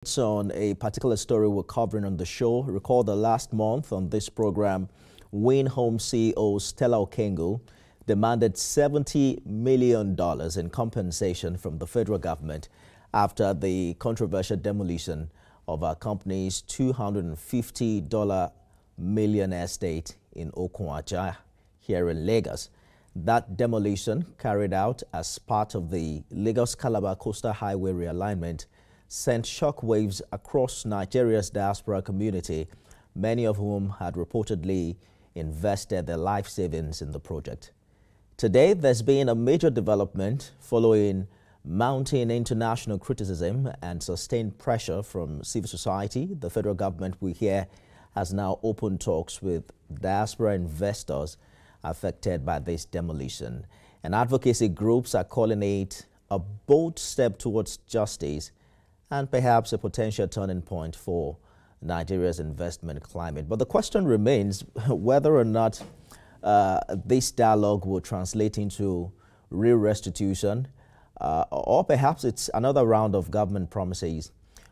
It's on a particular story we're covering on the show. Recall that last month on this program, Win Home CEO Stella Okengo demanded $70 million in compensation from the federal government after the controversial demolition of our company's $250 million estate in Okunwaja here in Lagos. That demolition, carried out as part of the Lagos-Calabar Coastal Highway realignment, sent shockwaves across Nigeria's diaspora community, many of whom had reportedly invested their life savings in the project. Today, there's been a major development following mounting international criticism and sustained pressure from civil society. The federal government, we hear, has now opened talks with diaspora investors affected by this demolition. And advocacy groups are calling it a bold step towards justice and perhaps a potential turning point for Nigeria's investment climate. But the question remains whether or not this dialogue will translate into real restitution, or perhaps it's another round of government promises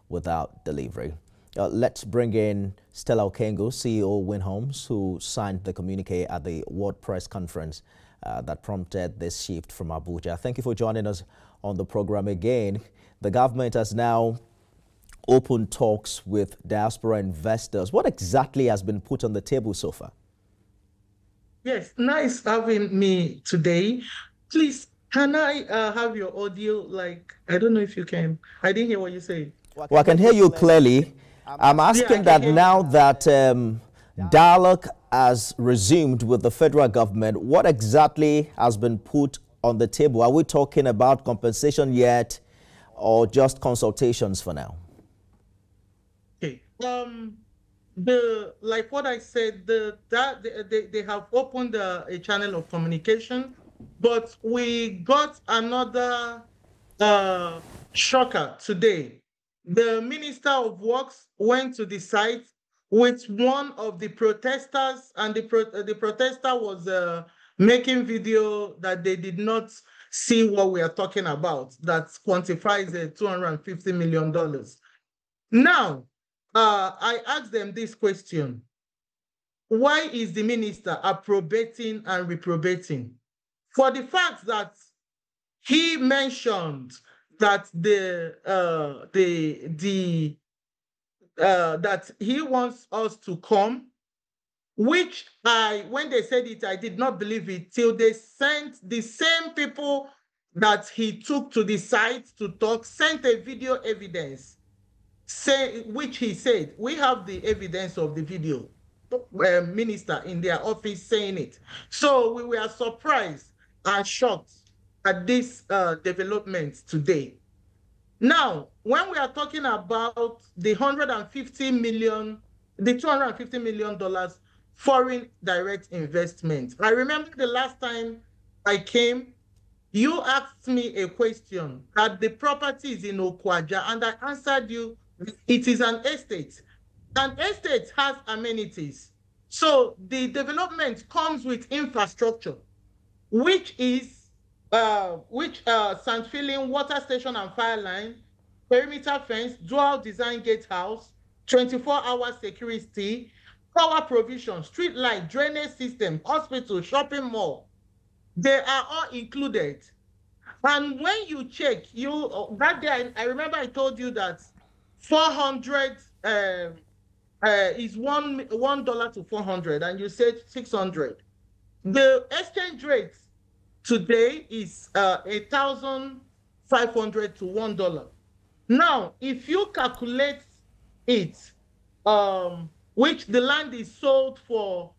without delivery. Let's bring in Stella Okengo, CEO Win Homes, who signed the communique at the World Press Conference that prompted this shift from Abuja. Thank you for joining us on the program again. The government has now opened talks with diaspora investors. What exactly has been put on the table so far? Yes, nice having me today. Please, can I have your audio? I don't know if you can. I didn't hear what you said. Well, I can hear you clearly. I'm asking that now that dialogue has resumed with the federal government, what exactly has been put on the table? Are we talking about compensation yet, or just consultations for now? Okay. Like what I said, they have opened a channel of communication, but we got another shocker today. The Minister of Works went to the site with one of the protesters, and the protester was making video that they did not see what we are talking about, that quantifies $250 million. Now, I asked them this question: why is the minister approbating and reprobating? For the fact that he mentioned that that he wants us to come, which when they said it, I did not believe it till they sent the same people that he took to the site to talk, sent a video evidence, which he said, we have the evidence of the video, minister in their office saying it. So we were surprised and shocked at this development today. Now, when we are talking about the $250 million foreign direct investment, I remember the last time I came, you asked me a question that the property is in Okwaja, and I answered you, it is an estate. An estate has amenities. So the development comes with infrastructure, which is sand filling, water station and fire line, perimeter fence, dual design gatehouse, 24-hour security, power provision, street light, drainage system, hospital, shopping mall. They are all included. And when you check, that day I remember I told you that 400 is $1 to 400, and you said 600. The exchange rate today is 1,500 to $1. Now, if you calculate it, which the land is sold for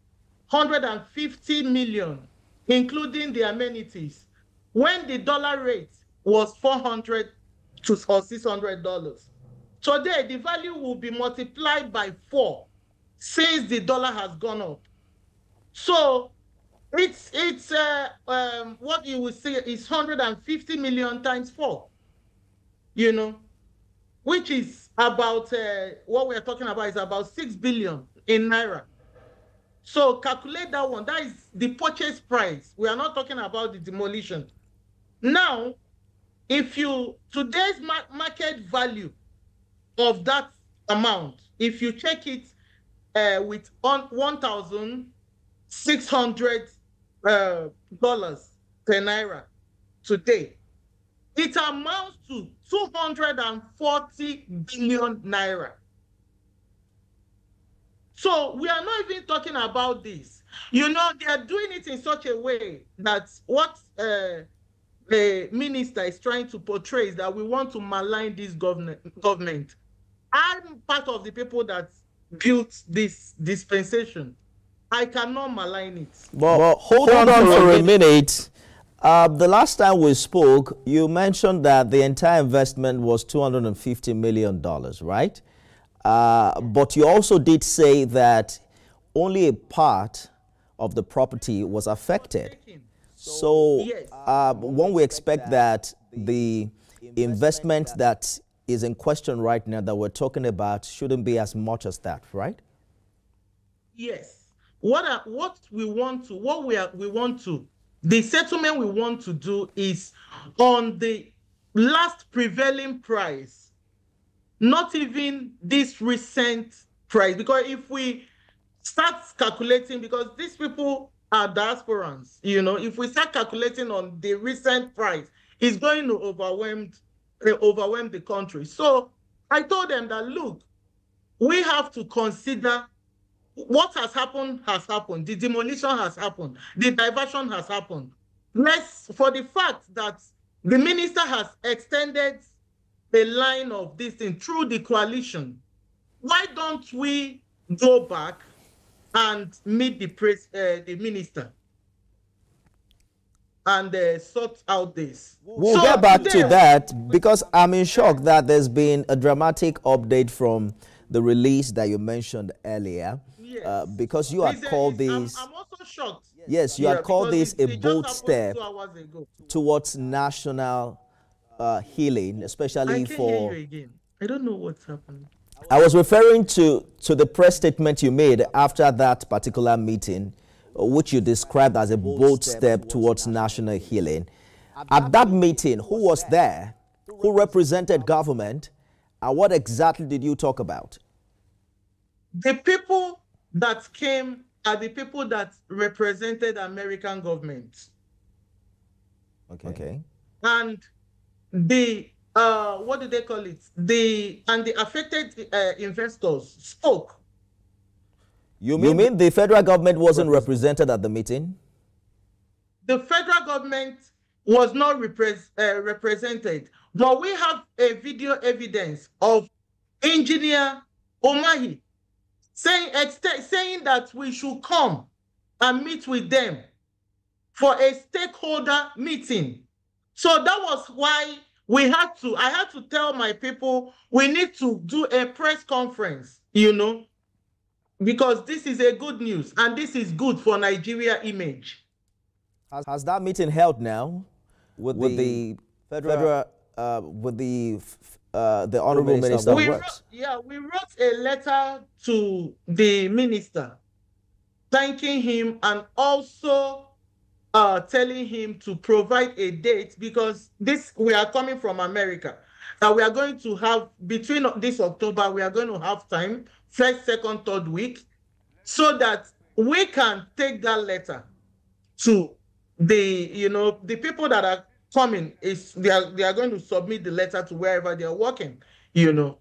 150 million, including the amenities, when the dollar rate was $400 or $600. Today, the value will be multiplied by 4 since the dollar has gone up. So it's what you will see is 150 million times 4, which is about what we are talking about is about 6 billion in naira. So calculate that one. That is the purchase price. We are not talking about the demolition. Now, if today's market value of that amount, if you check it with $1,600 dollars per naira today, it amounts to 240 billion naira. So we are not even talking about this. You know, they are doing it in such a way that what the minister is trying to portray is that we want to malign this government. I'm part of the people that built this dispensation. I cannot malign it. But hold on for a minute. The last time we spoke, you mentioned that the entire investment was $250 million, right? But you also did say that only a part of the property was affected. So Yes. when we expect that the investment that is in question right now that we're talking about shouldn't be as much as that, right? Yes. The settlement we want to do is on the last prevailing price, not even this recent price. Because if we start calculating, because these people are diasporans, you know, if we start calculating on the recent price, it's going to overwhelm the country. So I told them that, look, we have to consider what has happened has happened. The demolition has happened. The diversion has happened. For the fact that the minister has extended the line of this thing through the coalition, why don't we go back and meet the minister and sort out this? We'll get back to that, because I'm in shock that there's been a dramatic update from the release that you mentioned earlier. Yes. Because you had called this... I'm also shocked. Yes, you had called this a bold step 2 hours ago towards national healing, especially I can't for... hear you again. I don't know what's happening. I was referring to the press statement you made after that particular meeting, which you described as a bold step towards national healing. At that meeting, who was there? Who represented government? And what exactly did you talk about? The people that came are the people that represented American government. Okay. And the what do they call it? The affected investors spoke. You mean the federal government wasn't represented at the meeting? The federal government was not represented, but we have a video evidence of Engineer Omahi saying that we should come and meet with them for a stakeholder meeting. So that was why I had to tell my people, we need to do a press conference, you know, because this is a good news and this is good for Nigeria image. Has that meeting held now with the federal with the Honorable Minister of Works? We wrote a letter to the minister thanking him and also telling him to provide a date, because we are coming from America. That we are going to have, between this October, we are going to have time, first, second, third week, so that we can take that letter to the people that are coming. They are going to submit the letter to wherever they are working, and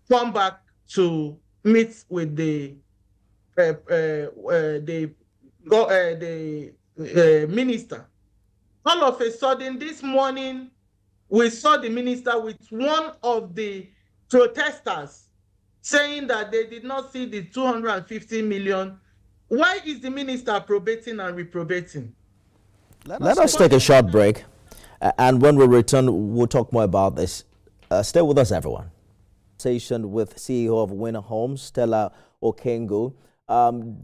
come back to meet with the minister. All of a sudden, this morning, we saw the minister with one of the protesters saying that they did not see the 250 million. Why is the minister approbating and reprobating? Let us take a short break, and when we return, we'll talk more about this. Stay with us, everyone. Conversation with CEO of Winner Homes, Stella Okengo.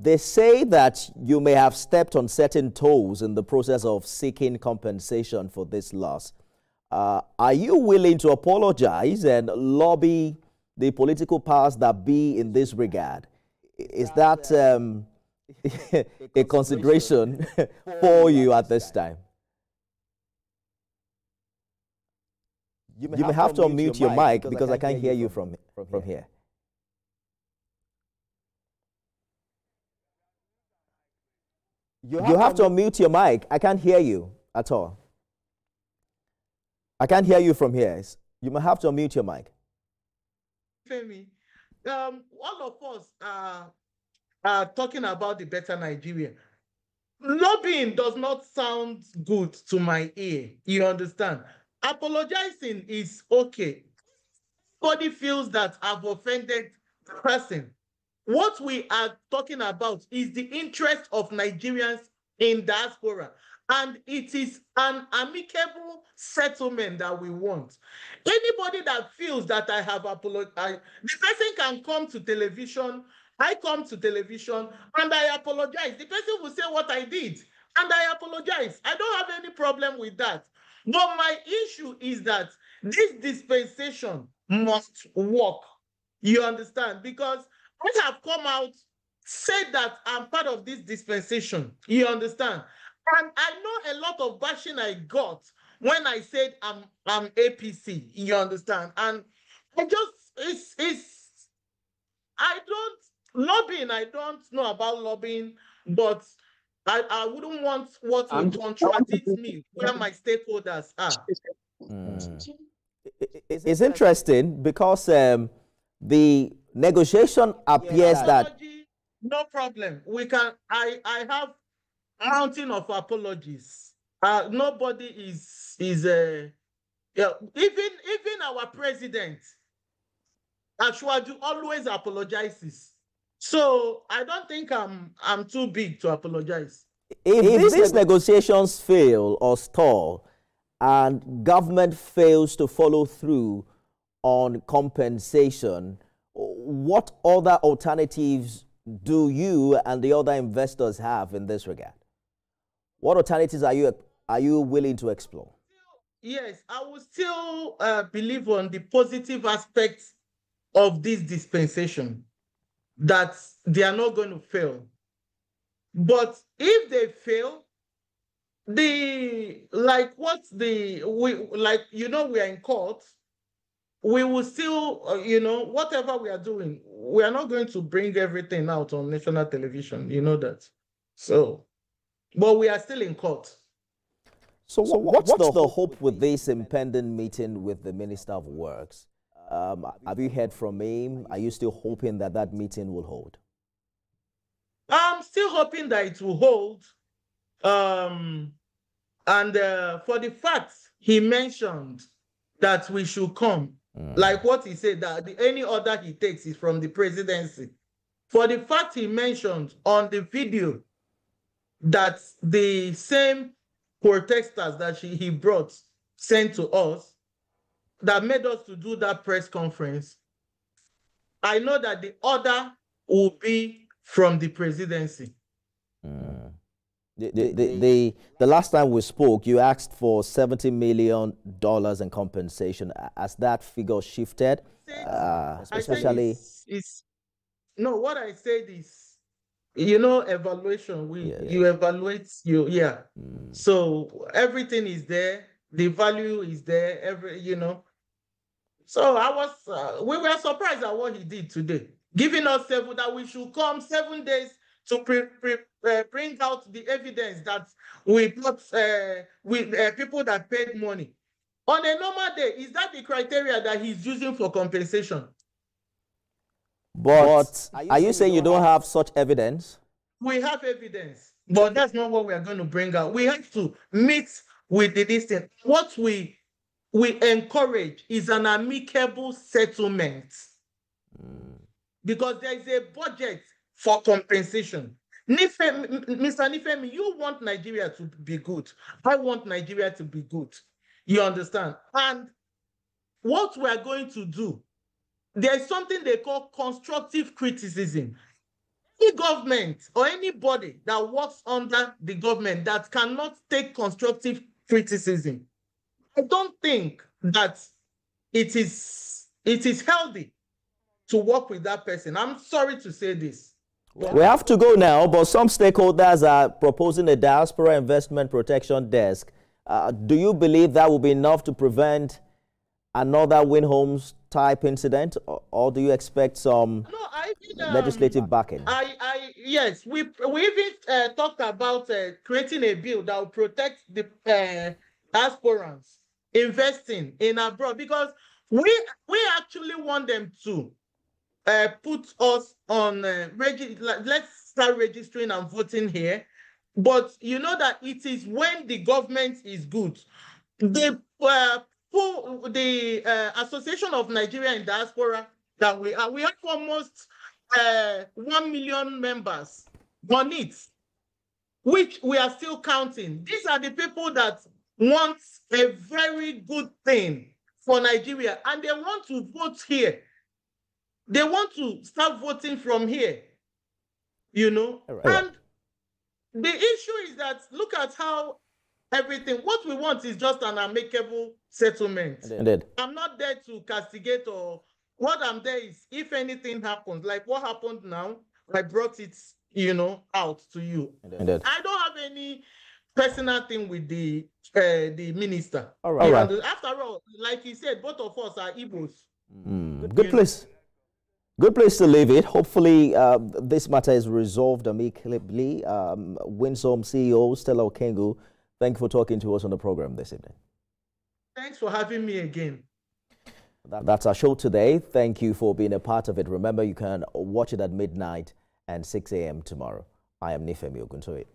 They say that you may have stepped on certain toes in the process of seeking compensation for this loss. Are you willing to apologize and lobby the political powers that be in this regard? Is that a consideration for you at this time? You may have to unmute your mic because I can't hear you from here. You have to unmute your mic. I can't hear you at all. I can't hear you from here. You may have to unmute your mic. Femi, all of us are talking about the better Nigeria. Lobbying does not sound good to my ear. You understand? Apologizing is okay. Everybody feels that I've offended the person. What we are talking about is the interest of Nigerians in diaspora. And it is an amicable settlement that we want. Anybody that feels that I have apologized, the person can come to television. I come to television and I apologize. The person will say what I did and I apologize. I don't have any problem with that. But my issue is that this dispensation must work. You understand? Because I have come out, said that I'm part of this dispensation. You understand? And I know a lot of bashing I got when I said I'm APC. You understand? And I just, I don't know about lobbying, but I wouldn't want what will contradict me where my stakeholders are. It's interesting because the negotiation appears that no problem. We can. I have a mountain of apologies. Nobody is yeah. Even our president, Ashwaju, always apologizes. So I don't think I'm too big to apologize. If these negotiations fail or stall, and government fails to follow through on compensation, what other alternatives do you and the other investors have in this regard? What alternatives are you willing to explore? Yes, I will still believe on the positive aspects of this dispensation, that they are not going to fail. But if they fail, we are in court, we will still, whatever we are doing, we are not going to bring everything out on national television, you know that. So, but we are still in court. So what's the hope with this impending meeting with the Minister of Works? Have you heard from him? Are you still hoping that that meeting will hold? I'm still hoping that it will hold. And for the fact he mentioned that we should come, like what he said, that any order he takes is from the presidency. For the fact he mentioned on the video that the same protesters that he brought sent to us, that made us to do that press conference, I know that the order will be from the presidency. The last time we spoke, you asked for $70 million in compensation. Has that figure shifted? Especially, no. What I said is, evaluation. You evaluate So everything is there. The value is there. So we were surprised at what he did today, giving us that we should come 7 days to bring out the evidence that we got with people that paid money. On a normal day, is that the criteria that he's using for compensation? But are you saying you don't have such evidence? We have evidence, but that's not what we are going to bring out. We have to meet with the distance. What we encourage is an amicable settlement. Because there is a budget for compensation. Mr. Nifemi, you want Nigeria to be good. I want Nigeria to be good. You understand? And what we are going to do, there's something they call constructive criticism. Any government or anybody that works under the government that cannot take constructive criticism, I don't think that it is healthy to work with that person. I'm sorry to say this. We have to go now, but some stakeholders are proposing a diaspora investment protection desk. Do you believe that will be enough to prevent another Win Homes type incident, or do you expect some No, I think legislative backing? Yes, we even talked about creating a bill that will protect the diasporans investing in abroad, because we actually want them to put us on let's start registering and voting here. But you know that it is when the government is good. The Association of Nigeria in Diaspora that we have almost 1 million members on it, which we are still counting. These are the people that want a very good thing for Nigeria, and they want to vote here. They want to start voting from here, you know. Right. And the issue is that look at how everything, what we want is just an amicable settlement. Indeed. I'm not there to castigate, or what I'm there is if anything happens, like what happened now, I brought it, you know, out to you. Indeed. I don't have any personal thing with the minister. All right. After all, like he said, both of us are Igbos. Good place. Good place to leave it. Hopefully, this matter is resolved amicably. Winsome CEO Stella Okengu, thank you for talking to us on the program this evening. Thanks for having me again. That's our show today. Thank you for being a part of it. Remember, you can watch it at midnight and 6 a.m. tomorrow. I am Nifemi Oguntoye.